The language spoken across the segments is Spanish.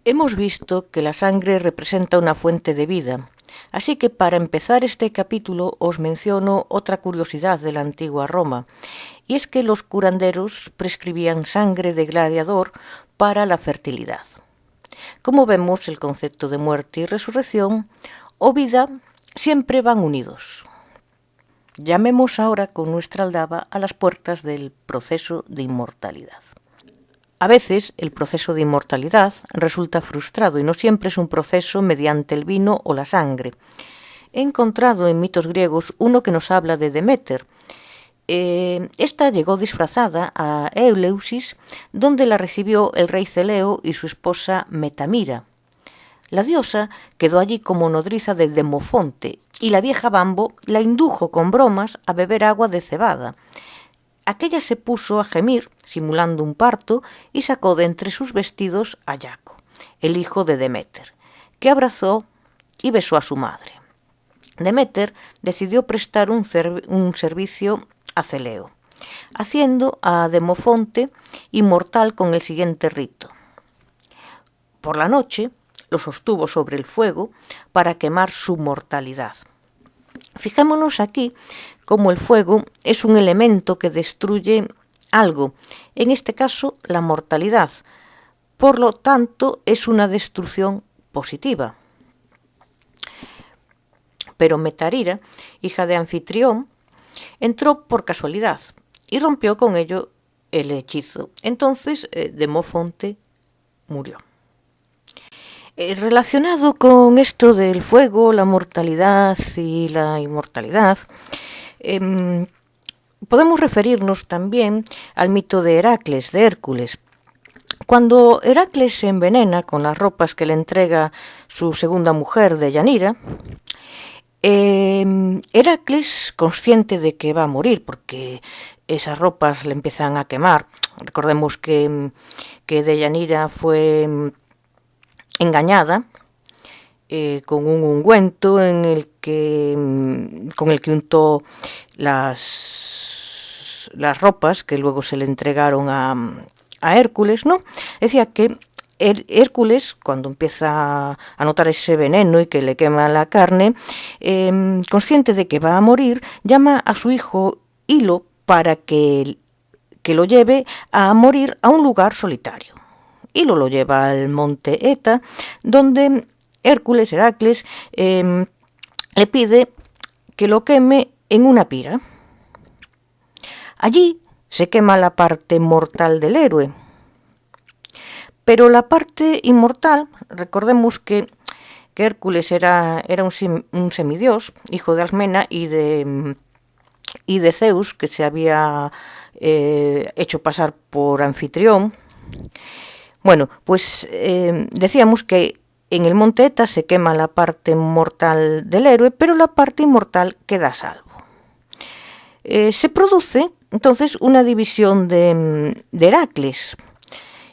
Hemos visto que la sangre representa una fuente de vida, así que para empezar este capítulo os menciono otra curiosidad de la antigua Roma, y es que los curanderos prescribían sangre de gladiador para la fertilidad. Como vemos, el concepto de muerte y resurrección o vida siempre van unidos. Llamemos ahora con nuestra aldaba a las puertas del proceso de inmortalidad. A veces el proceso de inmortalidad resulta frustrado y no siempre es un proceso mediante el vino o la sangre. He encontrado en mitos griegos uno que nos habla de Deméter. Esta llegó disfrazada a Eleusis, donde la recibió el rey Celeo y su esposa Metamira. La diosa quedó allí como nodriza de Demofonte y la vieja Bambo la indujo con bromas a beber agua de cebada. Aquella se puso a gemir, simulando un parto, y sacó de entre sus vestidos a Yaco, el hijo de Deméter, que abrazó y besó a su madre. Deméter decidió prestar un servicio a Celeo, haciendo a Demofonte inmortal con el siguiente rito. Por la noche lo sostuvo sobre el fuego para quemar su mortalidad. Fijémonos aquí cómo el fuego es un elemento que destruye algo, en este caso la mortalidad. Por lo tanto, es una destrucción positiva. Pero Metarira, hija de Anfitrión, entró por casualidad y rompió con ello el hechizo. Entonces, Demofonte murió. Relacionado con esto del fuego, la mortalidad y la inmortalidad, podemos referirnos también al mito de Heracles, de Hércules. Cuando Heracles se envenena con las ropas que le entrega su segunda mujer, Deyanira, Heracles, consciente de que va a morir porque esas ropas le empiezan a quemar, recordemos que Deyanira fue engañada con un ungüento con el que untó las ropas que luego se le entregaron a Hércules, ¿no? Decía que Hércules, cuando empieza a notar ese veneno y que le quema la carne, consciente de que va a morir, llama a su hijo Hilo para que lo lleve a morir a un lugar solitario. Hilo lo lleva al monte Eta, donde Heracles, le pide que lo queme en una pira. Allí se quema la parte mortal del héroe. Pero la parte inmortal, recordemos que Hércules era un semidios, hijo de Alcmena y de Zeus, que se había hecho pasar por anfitrión. Bueno, pues decíamos que en el monte Eta se quema la parte mortal del héroe, pero la parte inmortal queda a salvo. Se produce entonces una división de Heracles,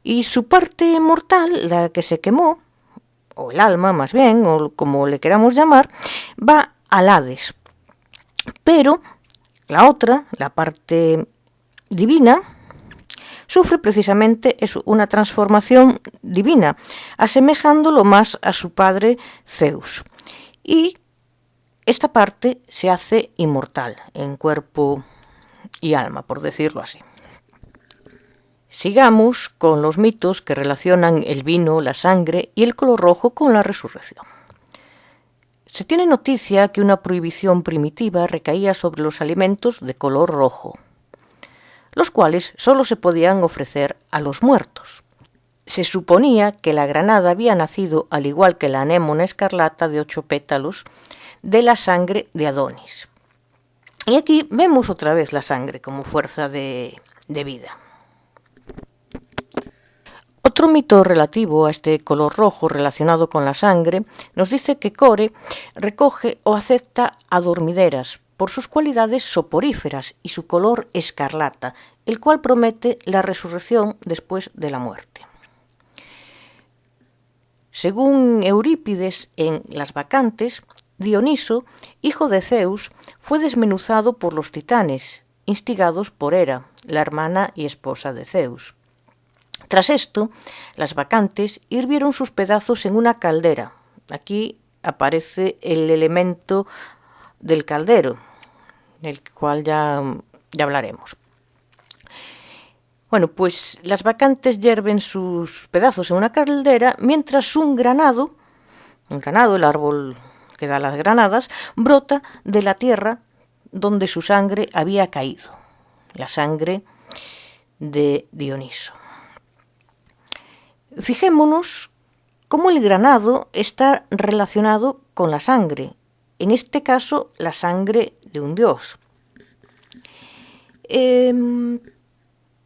y su parte mortal, la que se quemó, o el alma más bien, o como le queramos llamar, va al Hades. Pero la otra, la parte divina, sufre precisamente una transformación divina, asemejándolo más a su padre Zeus. Y esta parte se hace inmortal en cuerpo y alma, por decirlo así. Sigamos con los mitos que relacionan el vino, la sangre y el color rojo con la resurrección. Se tiene noticia que una prohibición primitiva recaía sobre los alimentos de color rojo, los cuales solo se podían ofrecer a los muertos. Se suponía que la granada había nacido, al igual que la anémona escarlata de 8 pétalos, de la sangre de Adonis. Y aquí vemos otra vez la sangre como fuerza de vida. Otro mito relativo a este color rojo relacionado con la sangre nos dice que Core recoge o acepta adormideras por sus cualidades soporíferas y su color escarlata, el cual promete la resurrección después de la muerte. Según Eurípides en Las Bacantes, Dioniso, hijo de Zeus, fue desmenuzado por los titanes, instigados por Hera, la hermana y esposa de Zeus. Tras esto, las bacantes hirvieron sus pedazos en una caldera. Aquí aparece el elemento del caldero, del cual ya hablaremos. Bueno, pues las bacantes hierven sus pedazos en una caldera, mientras un granado, el árbol que da las granadas, brota de la tierra donde su sangre había caído, la sangre de Dioniso. Fijémonos cómo el granado está relacionado con la sangre, en este caso la sangre de un dios.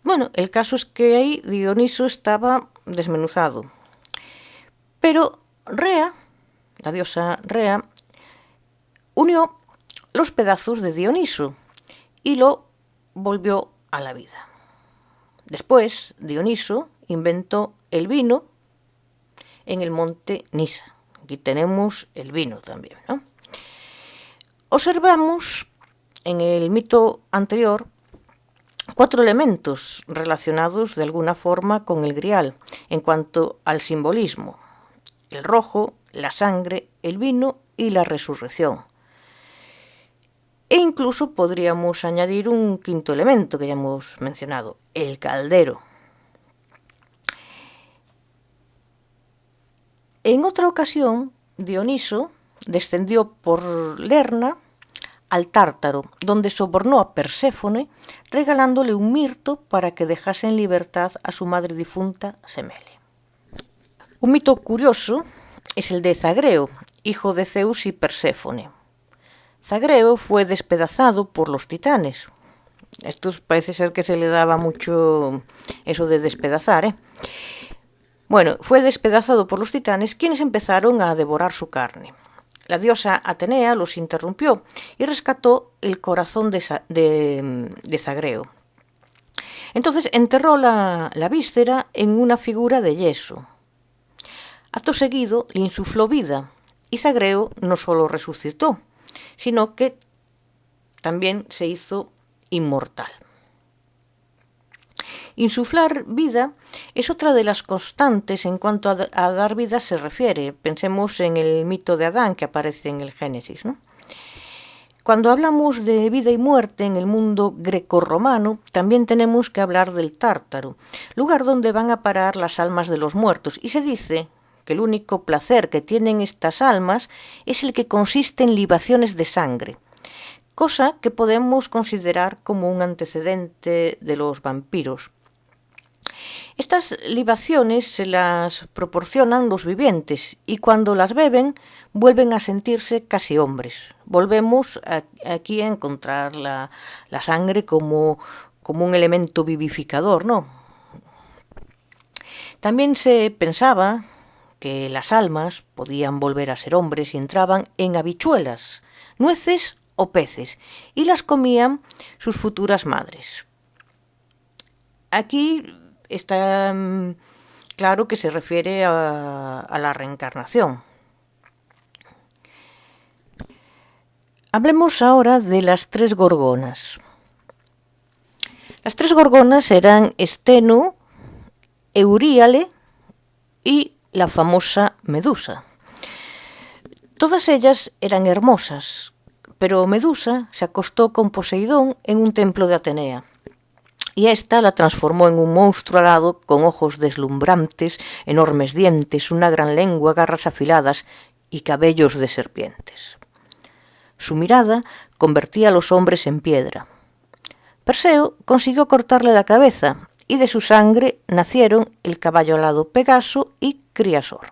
Bueno, el caso es que ahí Dioniso estaba desmenuzado, pero Rea, la diosa Rea, unió los pedazos de Dioniso y lo volvió a la vida. Después, Dioniso inventó el vino en el monte Nisa. Aquí tenemos el vino también, ¿no? Observamos en el mito anterior 4 elementos relacionados de alguna forma con el grial en cuanto al simbolismo: el rojo, la sangre, el vino y la resurrección. E incluso podríamos añadir un 5º elemento que ya hemos mencionado, el caldero. En otra ocasión, Dioniso descendió por Lerna al Tártaro, donde sobornó a Perséfone regalándole un mirto para que dejase en libertad a su madre difunta Semele. Un mito curioso es el de Zagreo, hijo de Zeus y Perséfone. Zagreo fue despedazado por los titanes. Esto parece ser que se le daba mucho eso de despedazar, Bueno, fue despedazado por los titanes, quienes empezaron a devorar su carne. La diosa Atenea los interrumpió y rescató el corazón de Zagreo. Entonces enterró la víscera en una figura de yeso. Acto seguido le insufló vida y Zagreo no solo resucitó, sino que también se hizo inmortal. Insuflar vida es otra de las constantes en cuanto a dar vida se refiere. Pensemos en el mito de Adán que aparece en el Génesis, ¿no? Cuando hablamos de vida y muerte en el mundo grecorromano, también tenemos que hablar del Tártaro, lugar donde van a parar las almas de los muertos, y se dice que el único placer que tienen estas almas es el que consiste en libaciones de sangre, cosa que podemos considerar como un antecedente de los vampiros. Estas libaciones se las proporcionan los vivientes y cuando las beben vuelven a sentirse casi hombres. Volvemos aquí a encontrar la sangre como un elemento vivificador, ¿no? También se pensaba que las almas podían volver a ser hombres y entraban en habichuelas, nueces o peces y las comían sus futuras madres. Aquí está claro que se refiere a la reencarnación. Hablemos ahora de las 3 gorgonas. Las 3 gorgonas eran Steno, Euríale y la famosa Medusa. Todas ellas eran hermosas, pero Medusa se acostó con Poseidón en un templo de Atenea. Y ésta la transformó en un monstruo alado con ojos deslumbrantes, enormes dientes, una gran lengua, garras afiladas y cabellos de serpientes. Su mirada convertía a los hombres en piedra. Perseo consiguió cortarle la cabeza y de su sangre nacieron el caballo alado Pegaso y Criasor.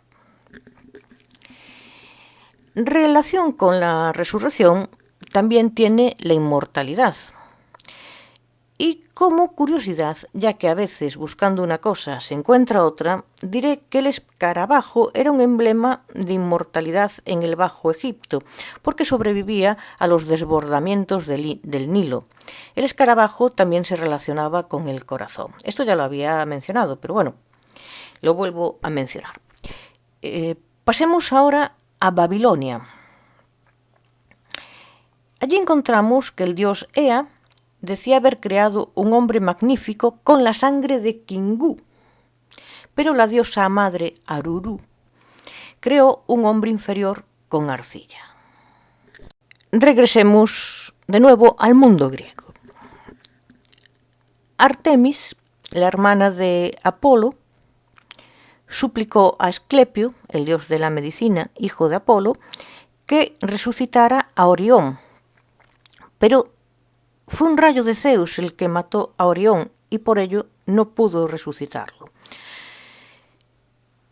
Relación con la resurrección también tiene la inmortalidad. Y como curiosidad, ya que a veces buscando una cosa se encuentra otra, diré que el escarabajo era un emblema de inmortalidad en el Bajo Egipto, porque sobrevivía a los desbordamientos del Nilo. El escarabajo también se relacionaba con el corazón. Esto ya lo había mencionado, pero bueno, lo vuelvo a mencionar. Pasemos ahora a Babilonia. Allí encontramos que el dios Ea decía haber creado un hombre magnífico con la sangre de Kingu. pero la diosa madre Aruru creó un hombre inferior con arcilla. Regresemos de nuevo al mundo griego. Artemis, la hermana de Apolo, suplicó a Asclepio, el dios de la medicina, hijo de Apolo, que resucitara a Orión. Pero fue un rayo de Zeus el que mató a Orión y por ello no pudo resucitarlo.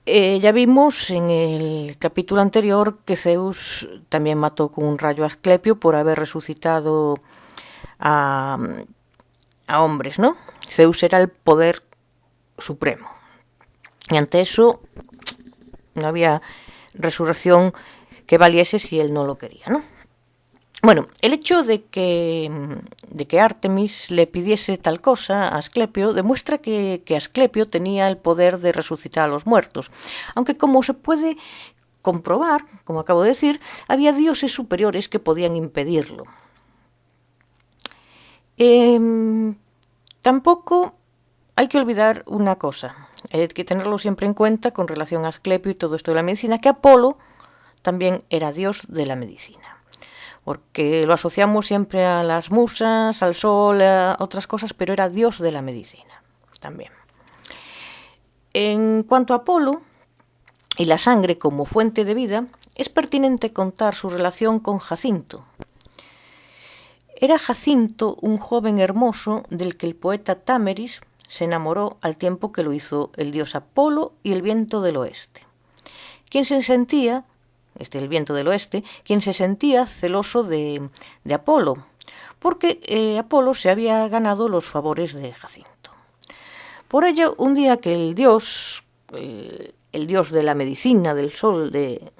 Ya vimos en el capítulo anterior que Zeus también mató con un rayo a Asclepio por haber resucitado a hombres, ¿no? Zeus era el poder supremo. Y ante eso no había resurrección que valiese si él no lo quería, ¿no? Bueno, el hecho de que Artemis le pidiese tal cosa a Asclepio demuestra que Asclepio tenía el poder de resucitar a los muertos, aunque como se puede comprobar, como acabo de decir, había dioses superiores que podían impedirlo. Tampoco hay que olvidar una cosa, hay que tenerlo siempre en cuenta con relación a Asclepio y todo esto de la medicina, que Apolo también era dios de la medicina. Porque lo asociamos siempre a las musas, al sol, a otras cosas, pero era dios de la medicina también. En cuanto a Apolo y la sangre como fuente de vida, es pertinente contar su relación con Jacinto. Era Jacinto un joven hermoso del que el poeta Támeris se enamoró al tiempo que lo hizo el dios Apolo y el viento del oeste, quien se sentía el viento del oeste, quien se sentía celoso de Apolo, porque Apolo se había ganado los favores de Jacinto. Por ello, un día que el dios de la medicina, del sol, de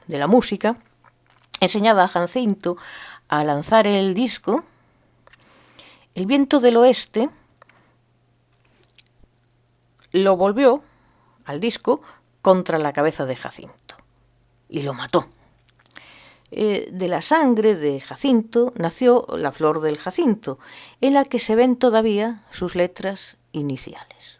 la música, enseñaba a Jacinto a lanzar el disco, el viento del oeste lo volvió al disco contra la cabeza de Jacinto y lo mató. De la sangre de Jacinto nació la flor del jacinto, en la que se ven todavía sus letras iniciales.